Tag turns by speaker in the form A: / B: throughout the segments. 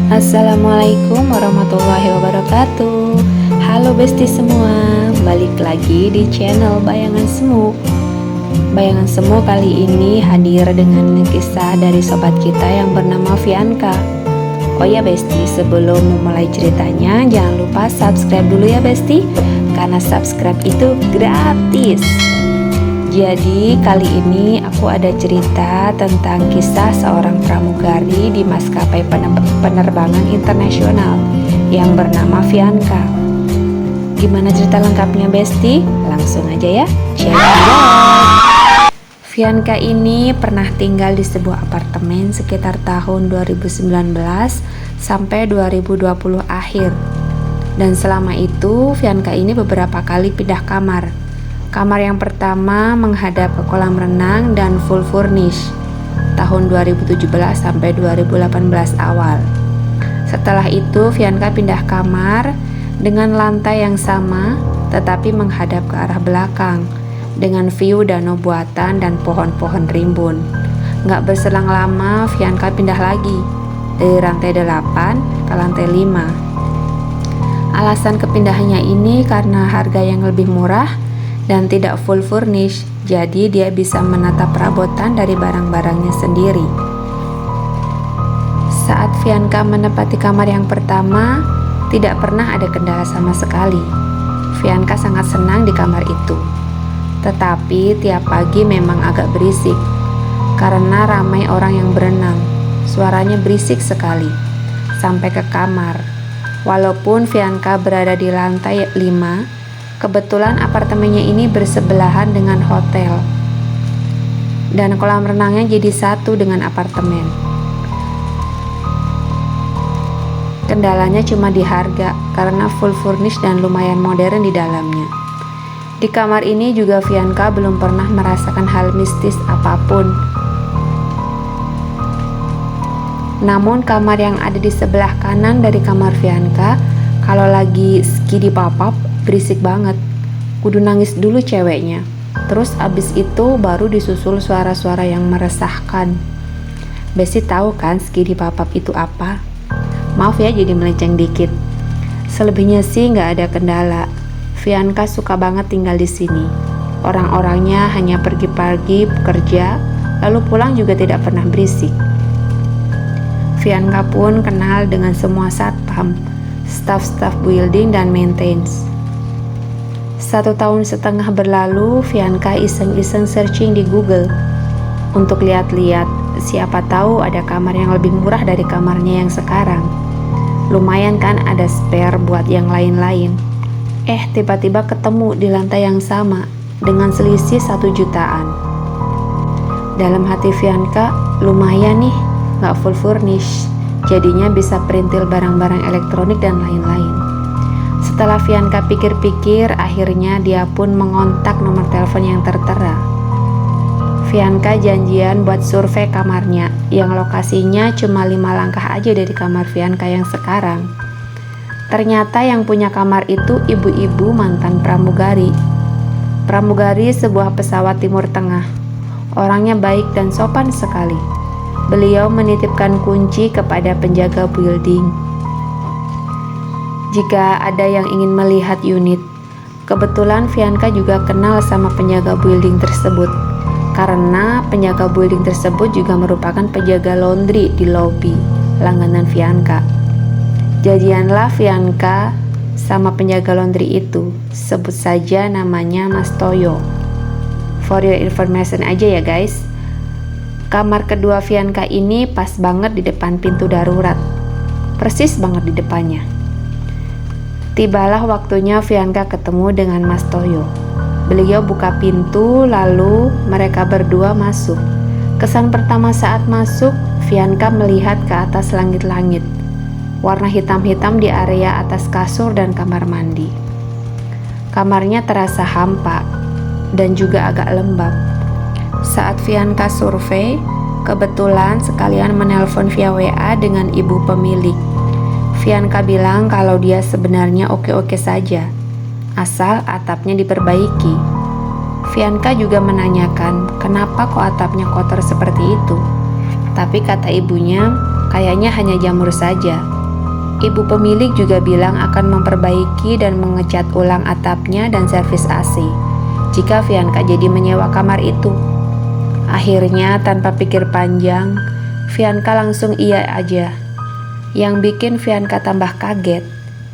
A: Assalamualaikum warahmatullahi wabarakatuh. Halo besti semua, balik lagi di channel Bayangan Semu. Bayangan Semu kali ini hadir dengan kisah dari sobat kita yang bernama Fianka. Oh ya besti, sebelum memulai ceritanya jangan lupa subscribe dulu ya besti, karena subscribe itu gratis. Jadi kali ini aku ada cerita tentang kisah seorang pramugari di maskapai penerbangan internasional yang bernama Fianka. Gimana cerita lengkapnya besti? Langsung aja ya, check it out. Fianka ini pernah tinggal di sebuah apartemen sekitar tahun 2019 sampai 2020 akhir. Dan selama itu Fianka ini beberapa kali pindah kamar. Kamar yang pertama menghadap ke kolam renang dan full furnish tahun 2017 sampai 2018 awal. Setelah itu Fianka pindah kamar dengan lantai yang sama tetapi menghadap ke arah belakang dengan view danau buatan dan pohon-pohon rimbun. Gak berselang lama Fianka pindah lagi dari lantai 8 ke lantai 5. Alasan kepindahannya ini karena harga yang lebih murah dan tidak full furnish, jadi dia bisa menata perabotan dari barang-barangnya sendiri. Saat Fianka menempati kamar yang pertama, tidak pernah ada kendala sama sekali. Fianka sangat senang di kamar itu. Tetapi tiap pagi memang agak berisik, karena ramai orang yang berenang. Suaranya berisik sekali, sampai ke kamar. Walaupun Fianka berada di lantai 5, kebetulan apartemennya ini bersebelahan dengan hotel dan kolam renangnya jadi satu dengan apartemen. Kendalanya cuma di harga karena full furnish dan lumayan modern di dalamnya. Di kamar ini juga Fianka belum pernah merasakan hal mistis apapun. Namun kamar yang ada di sebelah kanan dari kamar Fianka, kalau lagi ski di pop-up berisik banget. Kudu nangis dulu ceweknya. Terus abis itu baru disusul suara-suara yang meresahkan. Besti tahu kan ski di pop-up itu apa? Maaf ya jadi melenceng dikit. Selebihnya sih nggak ada kendala. Fianka suka banget tinggal di sini. Orang-orangnya hanya pergi-pergi bekerja, lalu pulang juga tidak pernah berisik. Fianka pun kenal dengan semua satpam, staf-staf building dan maintenance. 1,5 tahun berlalu, Fianka iseng-iseng searching di Google untuk lihat-lihat siapa tahu ada kamar yang lebih murah dari kamarnya yang sekarang. Lumayan kan ada spare buat yang lain-lain. Tiba-tiba ketemu di lantai yang sama dengan selisih 1 jutaan. Dalam hati Fianka, lumayan nih, gak full furnish, jadinya bisa perintil barang-barang elektronik dan lain-lain. Setelah Fianka pikir-pikir, akhirnya dia pun mengontak nomor telepon yang tertera. Fianka janjian buat survei kamarnya yang lokasinya cuma 5 langkah aja dari kamar Fianka yang sekarang. Ternyata yang punya kamar itu ibu-ibu mantan pramugari. Pramugari sebuah pesawat Timur Tengah. Orangnya baik dan sopan sekali. Beliau menitipkan kunci kepada penjaga building jika ada yang ingin melihat unit. Kebetulan Fianka juga kenal sama penjaga building tersebut, karena penjaga building tersebut juga merupakan penjaga laundry di lobi langganan Fianka. Jadianlah Fianka sama penjaga laundry itu, sebut saja namanya Mas Toyo. For your information aja ya guys. Kamar kedua Fianka ini pas banget di depan pintu darurat, persis banget di depannya. Tibalah waktunya Fianka ketemu dengan Mas Toyo. Beliau buka pintu, lalu mereka berdua masuk. Kesan pertama saat masuk, Fianka melihat ke atas langit-langit. Warna hitam-hitam di area atas kasur dan kamar mandi. Kamarnya terasa hampa dan juga agak lembab. Saat Fianka survei, kebetulan sekalian menelpon via WA dengan ibu pemilik. Fianka bilang kalau dia sebenarnya oke-oke saja, asal atapnya diperbaiki. Fianka juga menanyakan kenapa kok atapnya kotor seperti itu. Tapi kata ibunya, kayaknya hanya jamur saja. Ibu pemilik juga bilang akan memperbaiki dan mengecat ulang atapnya dan servis AC jika Fianka jadi menyewa kamar itu. Akhirnya tanpa pikir panjang, Fianka langsung iya aja. Yang bikin Fianka tambah kaget,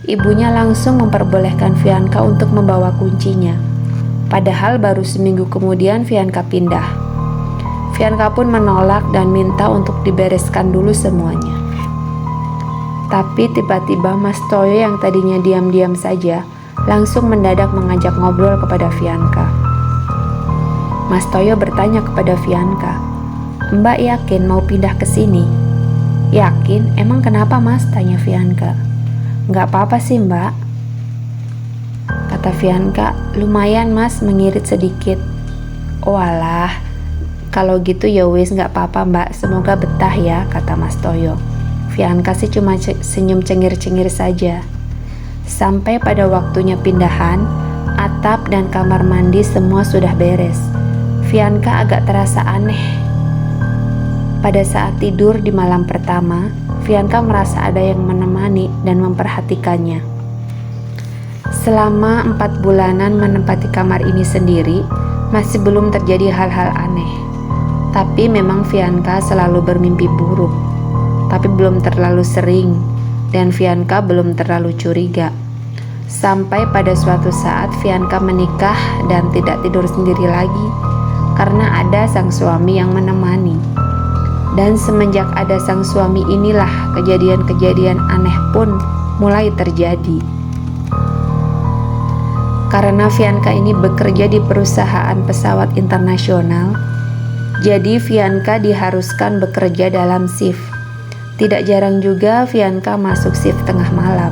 A: ibunya langsung memperbolehkan Fianka untuk membawa kuncinya. Padahal baru seminggu kemudian Fianka pindah. Fianka pun menolak dan minta untuk dibereskan dulu semuanya. Tapi tiba-tiba Mas Toyo yang tadinya diam-diam saja langsung mendadak mengajak ngobrol kepada Fianka. Mas Toyo bertanya kepada Fianka, "Mbak yakin mau pindah ke sini?" "Yakin? Emang kenapa Mas?" tanya Fianka. "Nggak apa-apa sih Mbak," kata Fianka. "Lumayan Mas, mengirit sedikit." "Oh alah, kalau gitu ya wis nggak apa-apa Mbak, semoga betah ya," kata Mas Toyo. Fianka sih cuma senyum cengir-cengir saja. Sampai pada waktunya pindahan, atap dan kamar mandi semua sudah beres. Fianka agak terasa aneh. Pada saat tidur di malam pertama, Fianka merasa ada yang menemani dan memperhatikannya. Selama 4 bulanan menempati kamar ini sendiri, masih belum terjadi hal-hal aneh. Tapi memang Fianka selalu bermimpi buruk. Tapi belum terlalu sering, dan Fianka belum terlalu curiga. Sampai pada suatu saat Fianka menikah dan tidak tidur sendiri lagi, karena ada sang suami yang menemani. Dan semenjak ada sang suami inilah kejadian-kejadian aneh pun mulai terjadi. Karena Fianka ini bekerja di perusahaan pesawat internasional, jadi Fianka diharuskan bekerja dalam shift. Tidak jarang juga Fianka masuk shift tengah malam,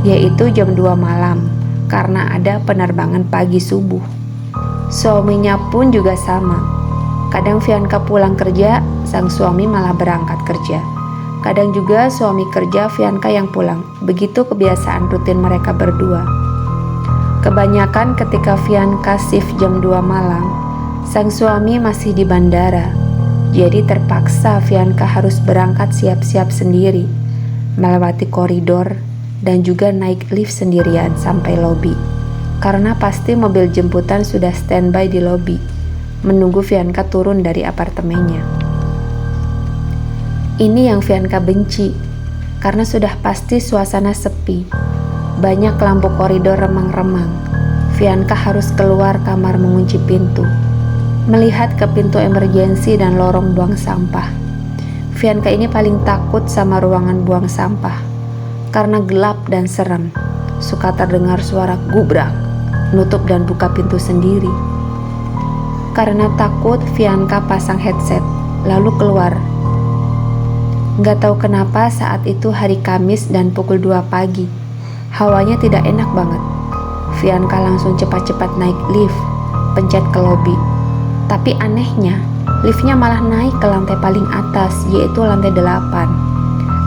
A: yaitu jam 2 malam, karena ada penerbangan pagi subuh. Suaminya pun juga sama. Kadang Fianka pulang kerja, sang suami malah berangkat kerja. Kadang juga suami kerja, Fianka yang pulang. Begitu kebiasaan rutin mereka berdua. Kebanyakan ketika Fianka shift jam 2 malam, sang suami masih di bandara. Jadi terpaksa Fianka harus berangkat siap-siap sendiri, melewati koridor dan juga naik lift sendirian sampai lobi. Karena pasti mobil jemputan sudah standby di lobi, menunggu Fianka turun dari apartemennya. Ini yang Fianka benci, karena sudah pasti suasana sepi. Banyak lampu koridor remang-remang. Fianka harus keluar kamar mengunci pintu, melihat ke pintu emergensi dan lorong buang sampah. Fianka ini paling takut sama ruangan buang sampah, karena gelap dan serem. Suka terdengar suara gubrak, nutup dan buka pintu sendiri. Karena takut, Fianka pasang headset, lalu keluar. Gak tahu kenapa saat itu hari Kamis dan pukul 2 pagi. Hawanya tidak enak banget. Fianka langsung cepat-cepat naik lift, pencet ke lobi. Tapi anehnya, liftnya malah naik ke lantai paling atas, yaitu lantai 8.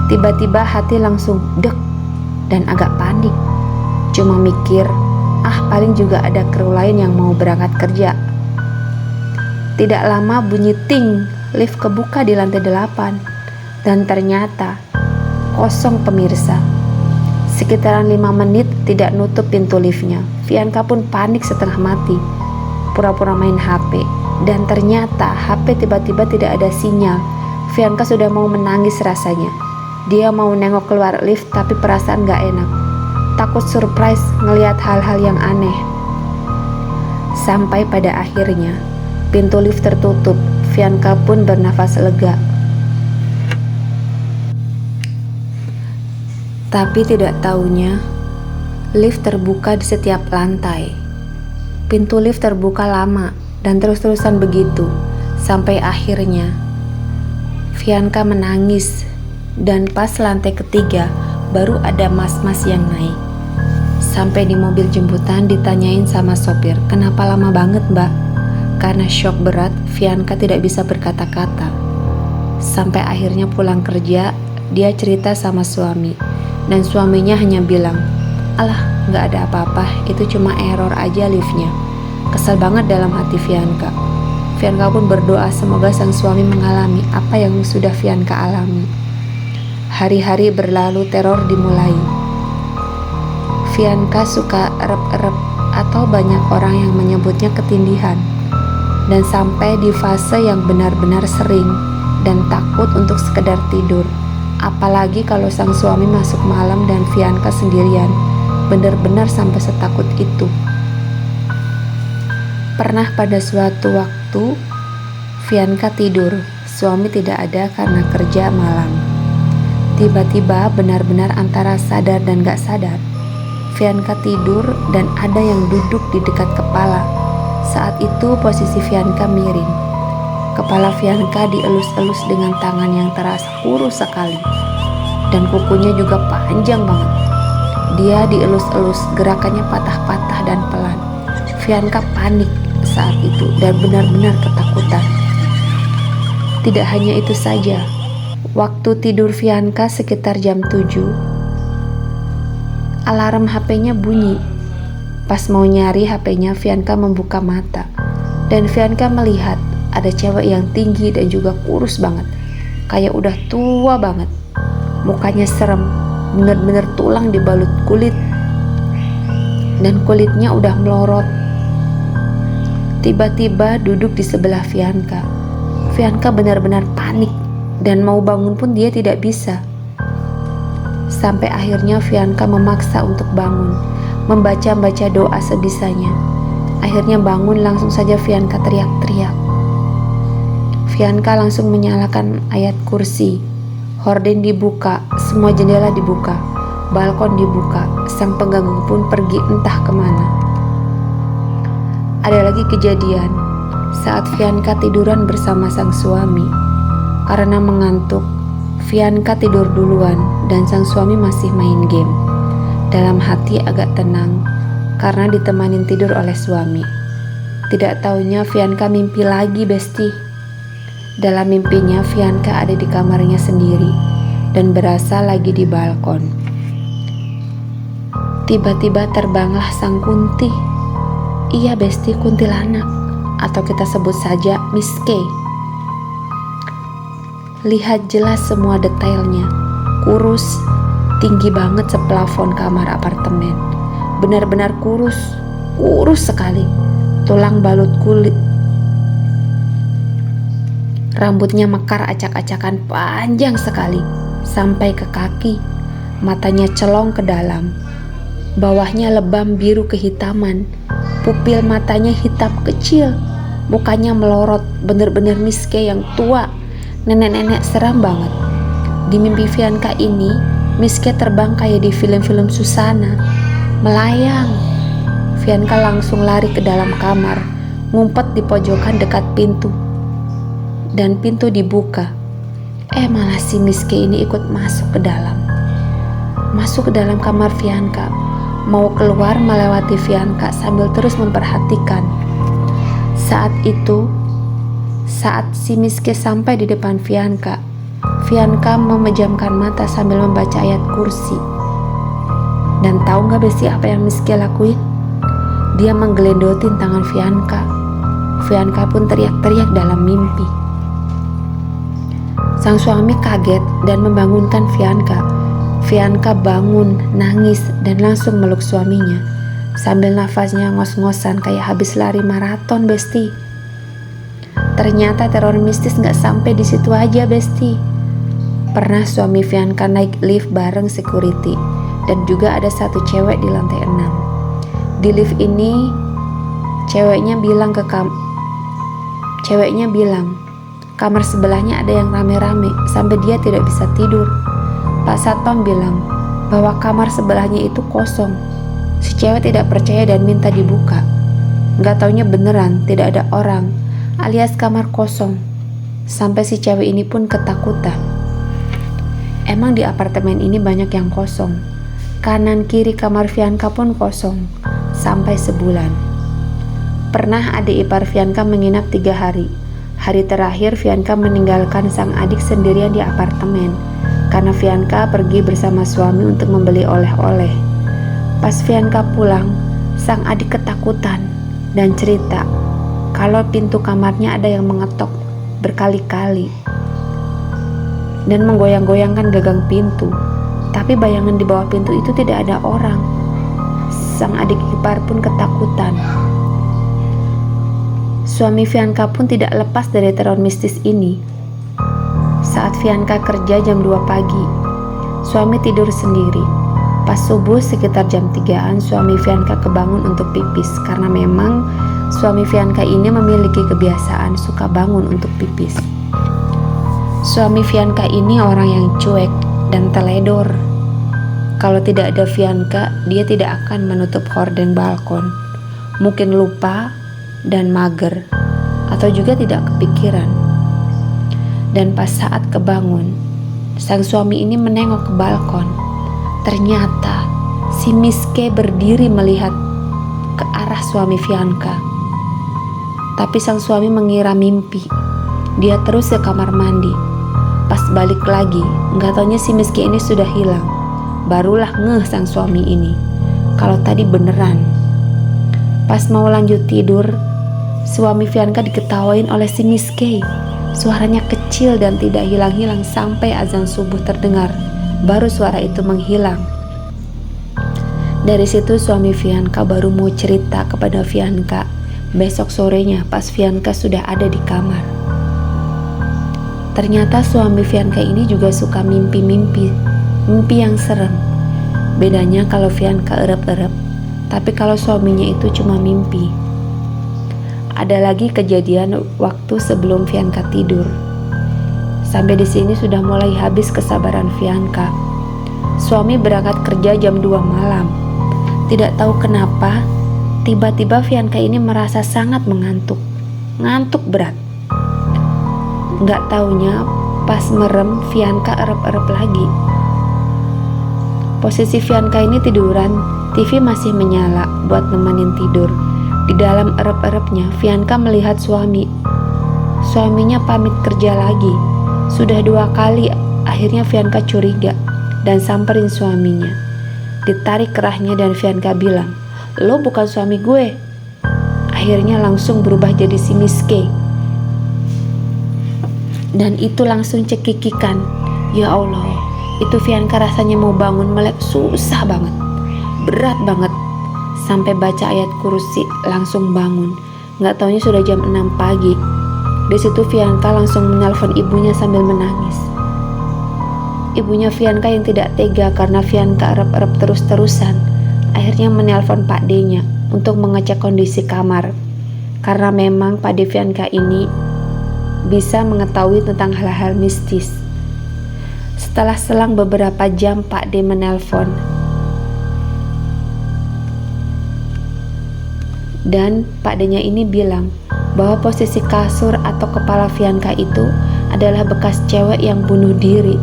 A: Tiba-tiba hati langsung dek dan agak panik. Cuma mikir, paling juga ada kru lain yang mau berangkat kerja. Tidak lama bunyi ting, lift kebuka di lantai 8. Dan ternyata kosong pemirsa. Sekitaran 5 menit tidak nutup pintu liftnya. Fianka pun panik setengah mati, pura-pura main HP. Dan ternyata HP tiba-tiba tidak ada sinyal. Fianka sudah mau menangis rasanya. Dia mau nengok keluar lift tapi perasaan gak enak. Takut surprise ngelihat hal-hal yang aneh. Sampai pada akhirnya pintu lift tertutup. Fianka pun bernafas lega. Tapi tidak taunya, lift terbuka di setiap lantai. Pintu lift terbuka lama dan terus-terusan begitu, sampai akhirnya Fianka menangis. Dan pas lantai ketiga, baru ada mas-mas yang naik. Sampai di mobil jemputan ditanyain sama sopir, "Kenapa lama banget mbak?" Karena syok berat, Fianka tidak bisa berkata-kata. Sampai akhirnya pulang kerja, dia cerita sama suami. Dan suaminya hanya bilang, "Alah, gak ada apa-apa, itu cuma error aja liftnya." Kesal banget dalam hati Fianka. Fianka pun berdoa semoga sang suami mengalami apa yang sudah Fianka alami. Hari-hari berlalu, teror dimulai. Fianka suka erep-erep atau banyak orang yang menyebutnya ketindihan, dan sampai di fase yang benar-benar sering dan takut untuk sekedar tidur. Apalagi kalau sang suami masuk malam dan Fianka sendirian, benar-benar sampai setakut itu. Pernah pada suatu waktu Fianka tidur, suami tidak ada karena kerja malam. Tiba-tiba benar-benar antara sadar dan gak sadar, Fianka tidur dan ada yang duduk di dekat kepala. Saat itu posisi Fianka miring. Kepala Fianka dielus-elus dengan tangan yang terasa kurus sekali, dan kukunya juga panjang banget. Dia dielus-elus, gerakannya patah-patah dan pelan. Fianka panik saat itu dan benar-benar ketakutan. Tidak hanya itu saja, waktu tidur Fianka sekitar jam 7, alarm HP-nya bunyi. Pas mau nyari HP-nya, Fianka membuka mata, dan Fianka melihat ada cewek yang tinggi dan juga kurus banget, kayak udah tua banget. Mukanya serem, bener-bener tulang dibalut kulit, dan kulitnya udah melorot. Tiba-tiba duduk di sebelah Fianka. Fianka benar-benar panik, dan mau bangun pun dia tidak bisa. Sampai akhirnya Fianka memaksa untuk bangun, membaca-baca doa sebisanya. Akhirnya bangun, langsung saja Fianka teriak-teriak. Fianka langsung menyalakan ayat kursi. Horden dibuka, semua jendela dibuka, balkon dibuka, sang pengganggu pun pergi entah kemana. Ada lagi kejadian saat Fianka tiduran bersama sang suami. Karena mengantuk, Fianka tidur duluan dan sang suami masih main game. Dalam hati agak tenang karena ditemanin tidur oleh suami. Tidak taunya Fianka mimpi lagi, besti. Dalam mimpinya Fianka ada di kamarnya sendiri dan berasa lagi di balkon. Tiba-tiba terbanglah sang Kunti. Iya besti, kuntilanak, atau kita sebut saja Miss K. Lihat jelas semua detailnya. Kurus, tinggi banget seplafon kamar apartemen. Benar-benar kurus sekali. Tulang balut kulit. Rambutnya mekar acak-acakan panjang sekali sampai ke kaki. Matanya celong ke dalam. Bawahnya lebam biru kehitaman. Pupil matanya hitam kecil. Mukanya melorot, bener-bener Miss K yang tua. Nenek-nenek seram banget. Di mimpi Fianka ini, Miss K terbang kayak di film-film Susana. Melayang. Fianka langsung lari ke dalam kamar, ngumpet di pojokan dekat pintu. Dan pintu dibuka. Malah si Miss K ini ikut masuk ke dalam. Masuk ke dalam kamar Fianka. Mau keluar melewati Fianka sambil terus memperhatikan. Saat si Miss K sampai di depan Fianka, Fianka memejamkan mata sambil membaca ayat kursi. Dan tahu gak besti apa yang Miss K lakuin? Dia menggelendotin tangan Fianka. Fianka pun teriak-teriak dalam mimpi. Sang suami kaget dan membangunkan Fianka. Fianka bangun, nangis, dan langsung meluk suaminya. Sambil nafasnya ngos-ngosan kayak habis lari maraton, besti. Ternyata teror mistis gak sampai di situ aja, besti. Pernah suami Fianka naik lift bareng security, dan juga ada satu cewek di lantai 6. Di lift ini, ceweknya bilang kamar sebelahnya ada yang rame-rame sampai dia tidak bisa tidur. Pak Satpam bilang bahwa kamar sebelahnya itu kosong. Si cewek tidak percaya dan minta dibuka. Gak taunya beneran tidak ada orang, alias kamar kosong. Sampai si cewek ini pun ketakutan. Emang di apartemen ini banyak yang kosong. Kanan kiri kamar Fianka pun kosong sampai sebulan. Pernah adik ipar Fianka menginap 3 hari. Hari terakhir Fianka meninggalkan sang adik sendirian di apartemen karena Fianka pergi bersama suami untuk membeli oleh-oleh. Pas Fianka pulang, sang adik ketakutan dan cerita kalau pintu kamarnya ada yang mengetok berkali-kali. dan menggoyang-goyangkan gagang pintu. Tapi bayangan di bawah pintu itu tidak ada orang. Sang adik ipar pun ketakutan. Suami Fianka pun tidak lepas dari teror mistis ini. Saat Fianka kerja jam 2 pagi, suami tidur sendiri. Pas subuh sekitar jam 3-an, suami Fianka kebangun untuk pipis karena memang suami Fianka ini memiliki kebiasaan suka bangun untuk pipis. Suami Fianka ini orang yang cuek dan teledor. Kalau tidak ada Fianka, dia tidak akan menutup horden balkon. Mungkin lupa dan mager, atau juga tidak kepikiran. Dan pas saat kebangun, sang suami ini menengok ke balkon. Ternyata si Miske berdiri melihat ke arah suami Fianka. Tapi sang suami mengira mimpi. Dia terus ke kamar mandi. Pas balik lagi, nggak taunya si Miske ini sudah hilang. Barulah ngeh sang suami ini kalau tadi beneran. Pas mau lanjut tidur, suami Fianka diketawain oleh si Miske. Suaranya kecil dan tidak hilang-hilang sampai azan subuh terdengar. Baru suara itu menghilang. Dari situ suami Fianka baru mau cerita kepada Fianka besok sorenya pas Fianka sudah ada di kamar. Ternyata suami Fianka ini juga suka mimpi yang serem. Bedanya kalau Fianka erep-erep, tapi kalau suaminya itu cuma mimpi. Ada lagi kejadian waktu sebelum Fianka tidur. Sampai di sini sudah mulai habis kesabaran Fianka. Suami berangkat kerja jam 2 malam. Tidak tahu kenapa, tiba-tiba Fianka ini merasa sangat mengantuk. Ngantuk berat. Nggak taunya pas merem Fianka erep-erep lagi. Posisi Fianka ini tiduran, TV masih menyala buat nemenin tidur. Di dalam erep-erepnya Fianka melihat suaminya pamit kerja lagi. Sudah 2 kali, akhirnya Fianka curiga dan samperin suaminya. Ditarik kerahnya dan Fianka bilang, "Lo bukan suami gue." Akhirnya langsung berubah jadi si Miske. Dan itu langsung cekikikan. Ya Allah, itu Fianka rasanya mau bangun melek susah banget. Berat banget. Sampai baca ayat kursi langsung bangun. Nggak taunya sudah jam 6 pagi. Di situ Fianka langsung menelpon ibunya sambil menangis. Ibunya Fianka yang tidak tega karena Fianka erep-erep terus-terusan, akhirnya menelpon Pak D-nya untuk mengecek kondisi kamar. Karena memang Pak D Fianka ini bisa mengetahui tentang hal-hal mistis. Setelah selang beberapa jam Pak D menelpon. Dan Pak D-nya ini bilang bahwa posisi kasur atau kepala Fianka itu adalah bekas cewek yang bunuh diri.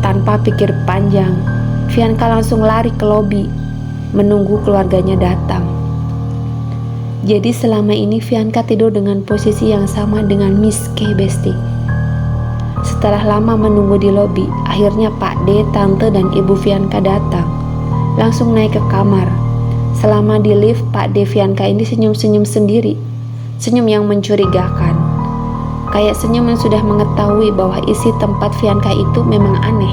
A: Tanpa pikir panjang, Fianka langsung lari ke lobi menunggu keluarganya datang. Jadi selama ini Fianka tidur dengan posisi yang sama dengan Miske Besti. Setelah lama menunggu di lobi, akhirnya Pak D, Tante, dan Ibu Fianka datang. Langsung naik ke kamar. Selama di lift, Pak D Fianka ini senyum-senyum sendiri. Senyum yang mencurigakan. Kayak senyum yang sudah mengetahui bahwa isi tempat Fianka itu memang aneh.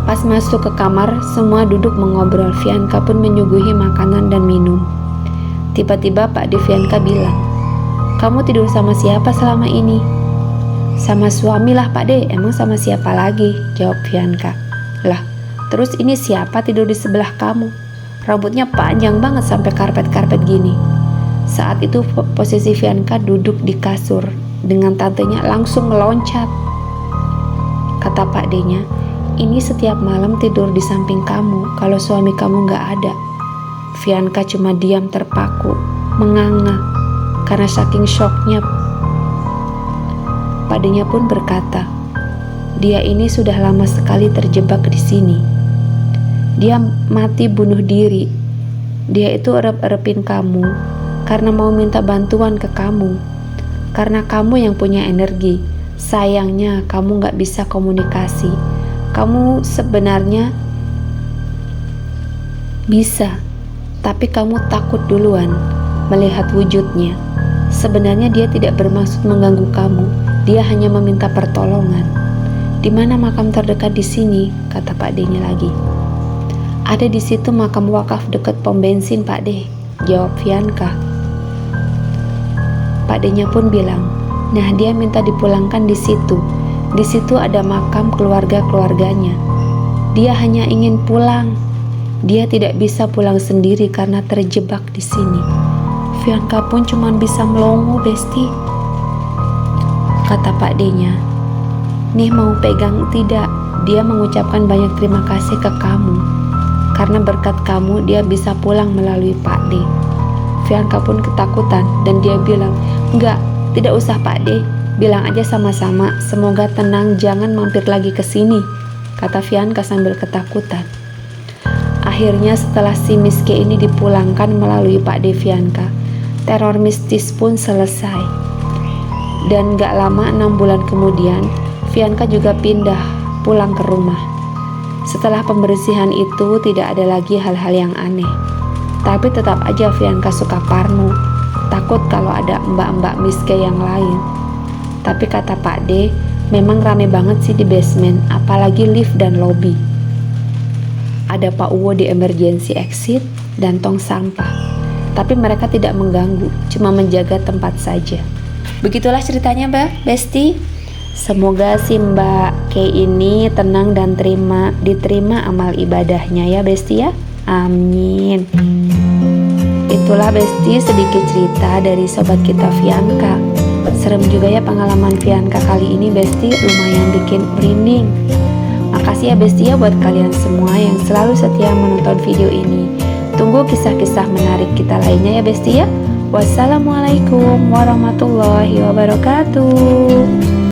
A: Pas masuk ke kamar, semua duduk mengobrol. Fianka pun menyuguhi makanan dan minum. Tiba-tiba Pak D Fianka bilang, "Kamu tidur sama siapa selama ini?" "Sama suami lah Pak D, emang sama siapa lagi?" jawab Fianka. "Lah, terus ini siapa tidur di sebelah kamu? Rambutnya panjang banget sampai karpet-karpet gini." Saat itu posisi Fianka duduk di kasur dengan tantenya langsung meloncat. Kata Pak D-nya, "Ini setiap malam tidur di samping kamu kalau suami kamu gak ada." Fianka cuma diam terpaku, menganga karena saking syoknya. Pak D-nya pun berkata, "Dia ini sudah lama sekali terjebak di sini. Dia mati bunuh diri. Dia itu erep-erepin kamu karena mau minta bantuan ke kamu. Karena kamu yang punya energi. Sayangnya kamu gak bisa komunikasi. Kamu sebenarnya bisa, tapi kamu takut duluan melihat wujudnya. Sebenarnya dia tidak bermaksud mengganggu kamu. Dia hanya meminta pertolongan. Di mana makam terdekat di sini? Kata Pak D-nya lagi. Ada di situ makam wakaf dekat pom bensin, Pak D, jawab Fianka. Pak D-nya pun bilang, nah dia minta dipulangkan di situ. Di situ ada makam keluarga-keluarganya. Dia hanya ingin pulang. Dia tidak bisa pulang sendiri karena terjebak di sini. Fianka pun cuma bisa melongo, Besti. Kata Pak D-nya, nih mau pegang tidak? Dia mengucapkan banyak terima kasih ke kamu. Karena berkat kamu dia bisa pulang melalui Pak D. Fianka pun ketakutan dan dia bilang, enggak, tidak usah Pak D. Bilang aja sama-sama, semoga tenang, jangan mampir lagi ke sini, kata Fianka sambil ketakutan. Akhirnya setelah si Miske ini dipulangkan melalui Pak D Fianka, teror mistis pun selesai. Dan gak lama 6 bulan kemudian, Fianka juga pindah pulang ke rumah. Setelah pembersihan itu tidak ada lagi hal-hal yang aneh. Tapi tetap aja Fianka suka parno, takut kalau ada mbak-mbak Miske yang lain. Tapi kata Pak D, memang rame banget sih di basement, apalagi lift dan lobby. Ada Pak Uwo di emergency exit dan tong sampah. Tapi mereka tidak mengganggu, cuma menjaga tempat saja. Begitulah ceritanya Mbak Besti. Semoga si Mbak K ini tenang dan diterima amal ibadahnya ya Besti ya. Amin. Itulah Besti sedikit cerita dari sobat kita Fianka. Serem juga ya pengalaman Fianka kali ini Besti, lumayan bikin merinding. Makasih ya Besti ya buat kalian semua yang selalu setia menonton video ini. Tunggu kisah-kisah menarik kita lainnya ya Besti ya. Wassalamualaikum warahmatullahi wabarakatuh.